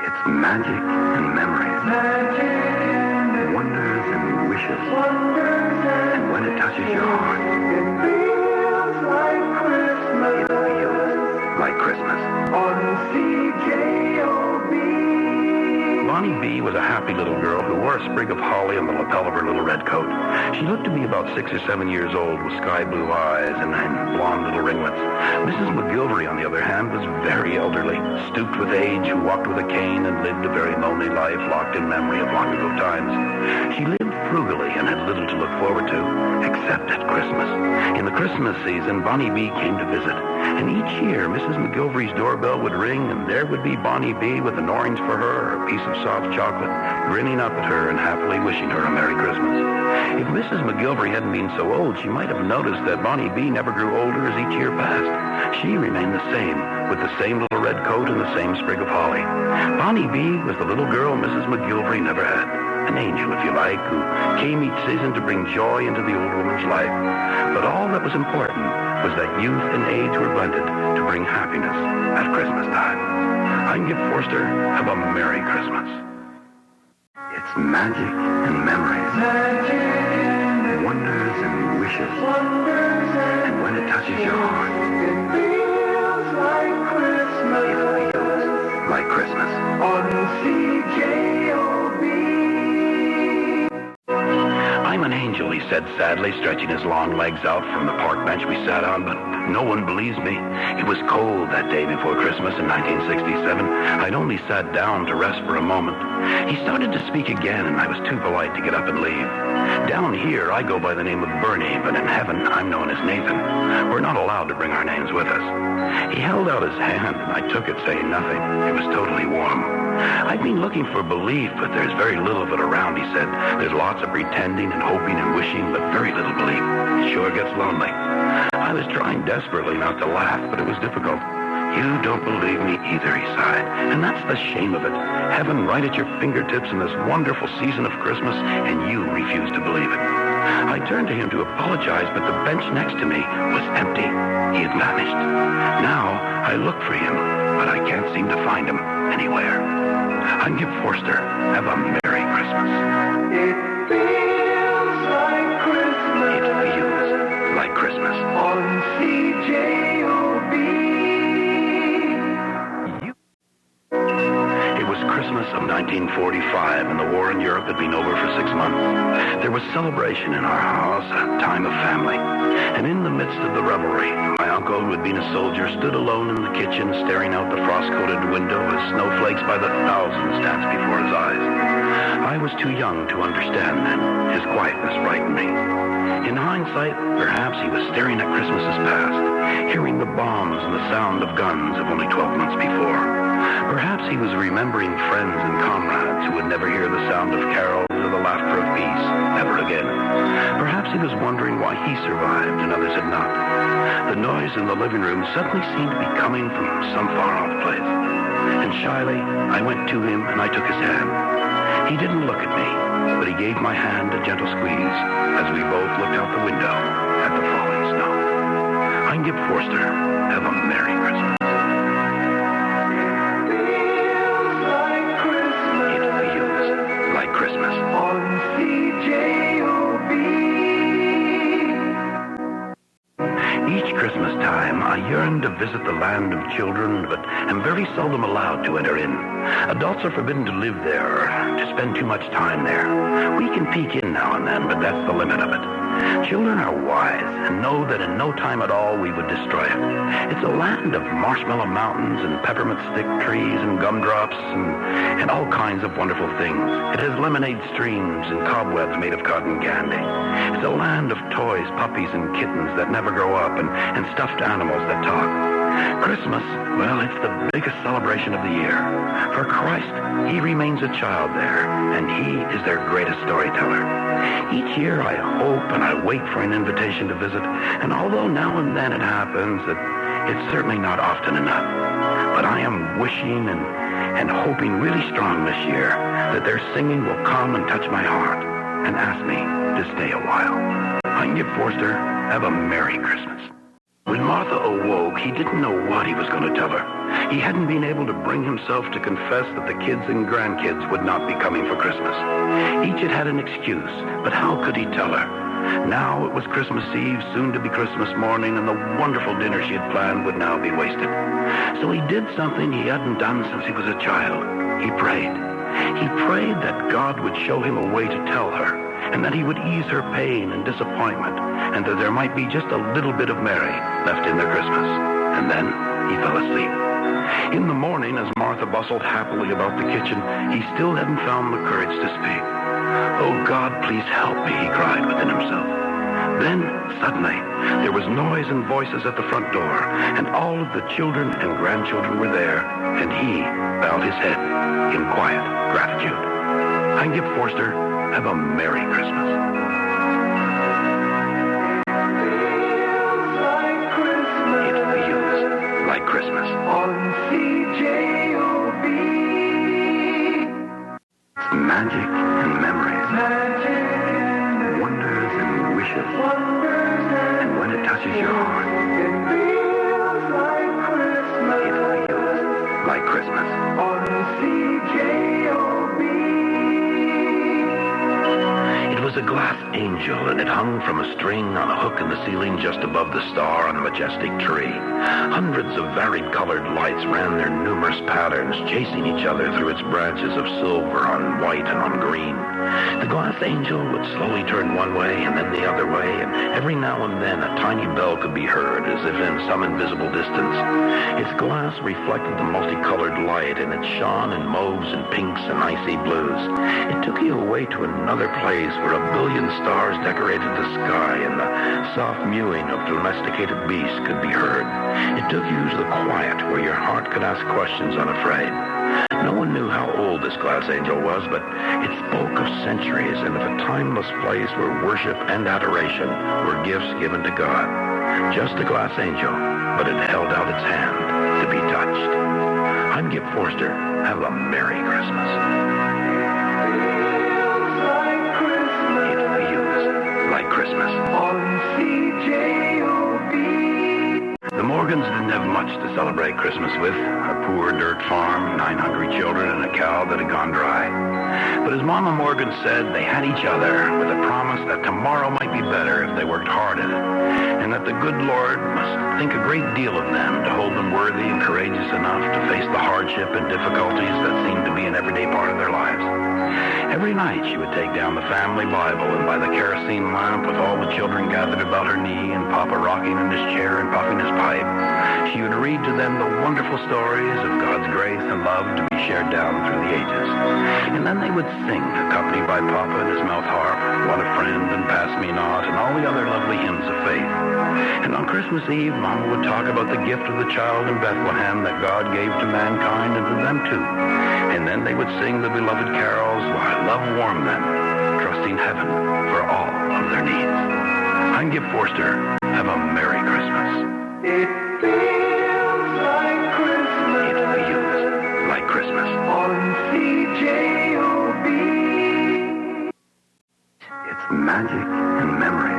It's magic and memories, wonders and wishes, and when it touches your heart, it feels like Christmas. On CJOB. Bonnie B. was a happy little girl who wore a sprig of holly on the lapel of her little red coat. She looked to be about 6 or 7 years old with sky blue eyes and blonde little ringlets. Mrs. McGilvery, on the other hand, was very elderly, stooped with age, who walked with a cane and lived a very lonely life locked in memory of long ago times. She lived frugally and had little to look forward to, except at Christmas. In the Christmas season, Bonnie B. came to visit, and each year Mrs. McGilvery's doorbell would ring, and there would be Bonnie B. with an orange for her or a piece of soft chocolate, grinning up at her and happily wishing her a Merry Christmas. If Mrs. McGilvery hadn't been so old, she might have noticed that Bonnie B. never grew older as each year passed. She remained the same, with the same little red coat and the same sprig of holly. Bonnie B. was the little girl Mrs. McGilvery never had. An angel, if you like, who came each season to bring joy into the old woman's life. But all that was important was that youth and age were blended to bring happiness at Christmas time. I'm Gipp Forster. Have a Merry Christmas. It's magic and memories, wonders and wishes, and when it touches your heart, it feels like Christmas. On CJOB. I'm an angel, he said sadly, stretching his long legs out from the park bench we sat on, but no one believes me. It was cold that day before Christmas in 1967. I'd only sat down to rest for a moment. He started to speak again, and I was too polite to get up and leave. Down here, I go by the name of Bernie, but in heaven, I'm known as Nathan. We're not allowed to bring our names with us. He held out his hand, and I took it, saying nothing. It was totally warm. I've been looking for belief, but there's very little of it around, he said. There's lots of pretending and hoping and wishing, but very little belief. It sure gets lonely. I was trying desperately not to laugh, but it was difficult. You don't believe me either, he sighed. And that's the shame of it. Heaven right at your fingertips in this wonderful season of Christmas, and you refuse to believe it. I turned to him to apologize, but the bench next to me was empty. He had vanished. Now I look for him, but I can't seem to find him anywhere. I'm Gipp Forster. Have a Merry Christmas. It feels like Christmas. It feels like Christmas. On CJOB. It was Christmas of 1945, and the war in Europe had been over for 6 months. There was celebration in our house, a time of family. And in the midst of the revelry, my uncle, who had been a soldier, stood alone in the kitchen, staring out the frost-coated window as snowflakes by the thousands danced before his eyes. I was too young to understand then. His quietness frightened me. In hindsight, perhaps he was staring at Christmases past, hearing the bombs and the sound of guns of only 12 months before. Perhaps he was remembering friends and comrades who would never hear the sound of carols or the laughter of peace ever again. Perhaps he was wondering why he survived and others had not. The noise in the living room suddenly seemed to be coming from some far-off place. And shyly, I went to him and I took his hand. He didn't look at me, but he gave my hand a gentle squeeze as we both looked out the window at the falling snow. I'm Gipp Forster. Have a Merry Christmas. Christmas on CJOB. Each Christmas time, I yearn to visit the land of children, but am very seldom allowed to enter in. Adults are forbidden to live there or to spend too much time there. We can peek in now and then, but that's the limit of it. Children are wise and know that in no time at all we would destroy it. It's a land of marshmallow mountains and peppermint stick trees and gumdrops and all kinds of wonderful things. It has lemonade streams and cobwebs made of cotton candy. It's a land of toys, puppies, and kittens that never grow up and stuffed animals that talk. Christmas, well, it's the biggest celebration of the year. For Christ, he remains a child there, and he is their greatest storyteller. Each year I hope and I wait for an invitation to visit, and although now and then it happens, it's certainly not often enough. But I am wishing and hoping really strong this year that their singing will come and touch my heart and ask me to stay a while. I'm Gipp Forster. Have a Merry Christmas. When Martha awoke, he didn't know what he was going to tell her. He hadn't been able to bring himself to confess that the kids and grandkids would not be coming for Christmas. Each had an excuse, but how could he tell her? Now it was Christmas Eve, soon to be Christmas morning, and the wonderful dinner she had planned would now be wasted. So he did something he hadn't done since he was a child. He prayed. He prayed that God would show him a way to tell her, and that he would ease her pain and disappointment, and that there might be just a little bit of Mary left in their Christmas. And then he fell asleep. In the morning, as Martha bustled happily about the kitchen, he still hadn't found the courage to speak. "Oh, God, please help me," he cried within himself. Then, suddenly, there was noise and voices at the front door, and all of the children and grandchildren were there, and he bowed his head in quiet gratitude. I'm Gipp Forster. Have a Merry Christmas. It feels like Christmas. On CJOB. It's magic and memories. Wonders and wishes. And when it touches your heart, it feels like Christmas. On CJOB. It was a glass angel, and it hung from a string on a hook in the ceiling just above the star on a majestic tree. Hundreds of varied colored lights ran their numerous patterns, chasing each other through its branches of silver on white and on green. The glass angel would slowly turn one way and then the other way, and every now and then a tiny bell could be heard, as if in some invisible distance. Its glass reflected the multicolored light, and it shone in mauves and pinks and icy blues. It took you away to another place where a billion stars decorated the sky, and the soft mewing of domesticated beasts could be heard. It took you to the quiet where your heart could ask questions unafraid. No one knew how old this glass angel was, but it spoke of centuries and of a timeless place where worship and adoration were gifts given to God. Just a glass angel, but it held out its hand to be touched. I'm Gipp Forster. Have a Merry Christmas. It feels like Christmas. On CJOB. The Morgans didn't have much to celebrate Christmas with. A poor dirt farm, 9 hungry children, and a cow that had gone dry. But as Mama Morgan said, they had each other, with a promise that tomorrow might be better if they worked hard at it, and that the good Lord must think a great deal of them to hold them worthy and courageous enough to face the hardship and difficulties that seemed to be an everyday part of their lives. Every night she would take down the family Bible, and by the kerosene lamp, with all the children gathered about her knee and Papa rocking in his chair and puffing his pipe, she would read to them the wonderful stories of God's grace and love to be shared down through the ages. And then they would sing, accompanied by Papa and his mouth harp, What a Friend and Pass Me Not, and all the other lovely hymns of faith. And on Christmas Eve, Mama would talk about the gift of the child in Bethlehem that God gave to mankind and to them too. And then they would sing the beloved carols while love warmed them, trusting heaven for all of their needs. I'm Gipp Forster. Have a Merry Christmas. It feels like Christmas. It feels like Christmas. On CJOB. It's magic and memories.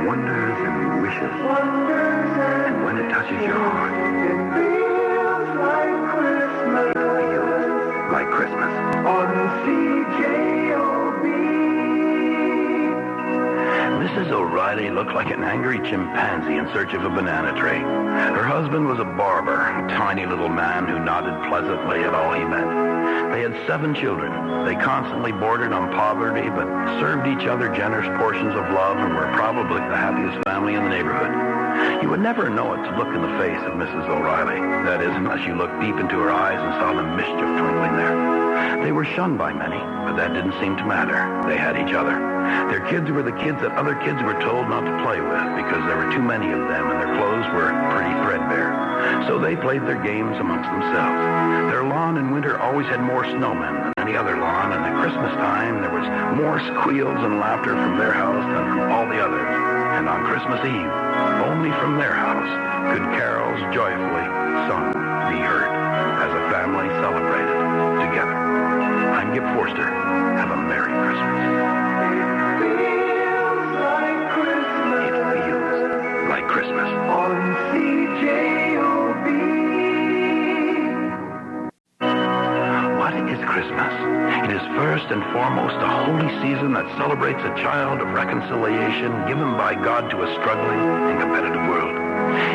Wonders and wishes. And when it touches your heart, it feels like Christmas. It feels like Christmas. On CJOB. Mrs. O'Reilly looked like an angry chimpanzee in search of a banana tree. Her husband was a barber, a tiny little man who nodded pleasantly at all he meant. They had 7 children. They constantly bordered on poverty, but served each other generous portions of love and were probably the happiest family in the neighborhood. You would never know it to look in the face of Mrs. O'Reilly. That is, unless you looked deep into her eyes and saw the mischief twinkling there. They were shunned by many, but that didn't seem to matter. They had each other. Their kids were the kids that other kids were told not to play with because there were too many of them and their clothes were pretty threadbare. So they played their games amongst themselves. Their lawn in winter always had more snowmen than any other lawn, and at Christmas time there was more squeals and laughter from their house than from all the others. And on Christmas Eve, only from their house could carols joyfully sung be heard as a family celebrated together. I'm Gipp Forster. Have a Merry Christmas. It feels like Christmas. Christmas. It is first and foremost a holy season that celebrates a child of reconciliation given by God to a struggling and competitive world.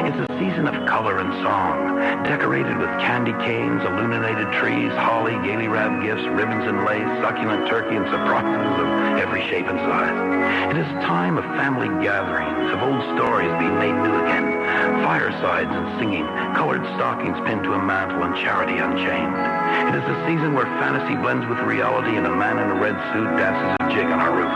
It's a season of color and song, decorated with candy canes, illuminated trees, holly, gaily wrapped gifts, ribbons and lace, succulent turkey, and surprises of every shape and size. It is a time of family gatherings, of old stories being made new again, firesides and singing, colored stockings pinned to a mantle, and charity unchained. It is a season where fantasy blends with reality and a man in a red suit dances a jig on our roof.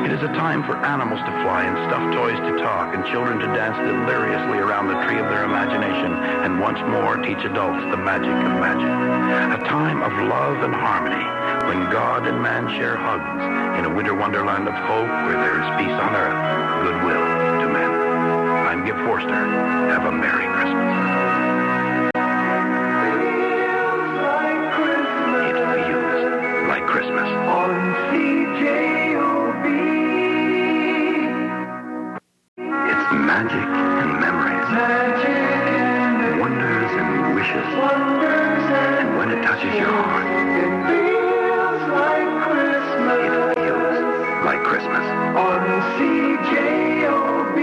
It is a time for animals to fly and stuffed toys to talk and children to dance deliriously around the tree of their imagination and once more teach adults the magic of magic. A time of love and harmony when God and man share hugs in a winter wonderland of hope where there is peace on earth, goodwill to men. I'm Gipp Forster. Have a Merry Christmas. It feels like Christmas. On CJOB. It's magic and memories. Wonders and wishes. And when it touches your heart, it feels like Christmas. On CJOB.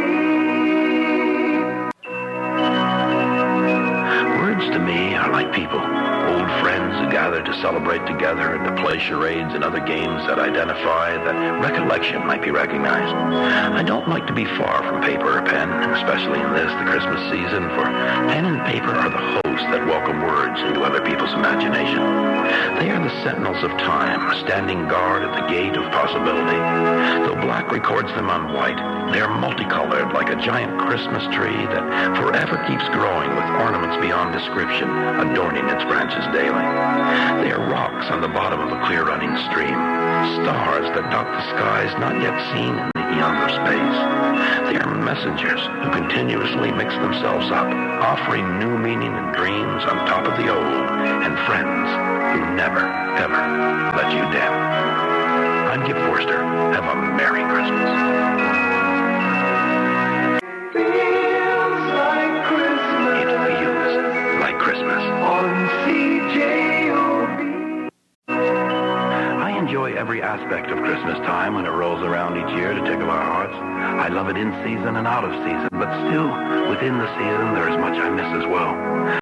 Words to me are like people. Old friends who gather to celebrate together and to play charades and other games that identify that recollection might be recognized. I don't like to be far from paper or pen, especially in this, the Christmas season, for pen and paper are the hosts that welcome words into other people's imagination. They are the sentinels of time, standing guard at the gate of possibility. Though black records them on white, they are multicolored like a giant Christmas tree that forever keeps growing with ornaments beyond description, adorning its branches daily. They are rocks on the bottom of a clear-running stream, stars that dot the skies not yet seen in the eons of space. They are messengers who continuously mix themselves up, offering new meaning and dreams on top of the old, and friends who never, ever let you down. I'm Gipp Forster. Have a Merry Christmas. Christmas on CJOB. I enjoy every aspect of Christmas time when it rolls around each year to tickle our hearts. I love it in season and out of season, but still, within the season, there is much I miss as well.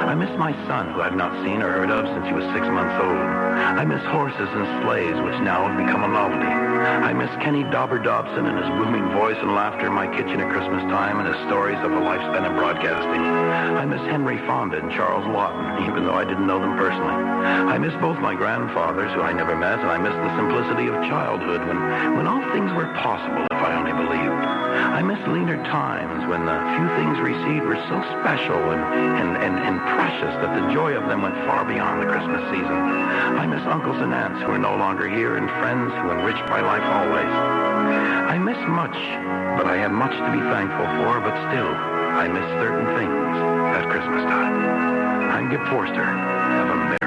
I miss my son, who I've not seen or heard of since he was 6 months old. I miss horses and sleighs, which now have become a novelty. I miss Kenny Dobson and his booming voice and laughter in my kitchen at Christmas time and his stories of a life spent in broadcasting. I miss Henry Fonda and Charles Lawton, even though I didn't know them personally. I miss both my grandfathers, who I never met, and I miss the simplicity of childhood when all things were possible if I only believed. I miss leaner times when the few things received were so special and precious that the joy of them went far beyond the Christmas season. I miss uncles and aunts who are no longer here and friends who enriched my life always. I miss much, but I have much to be thankful for, but still, I miss certain things at Christmas time. I'm Gipp Forster. Have a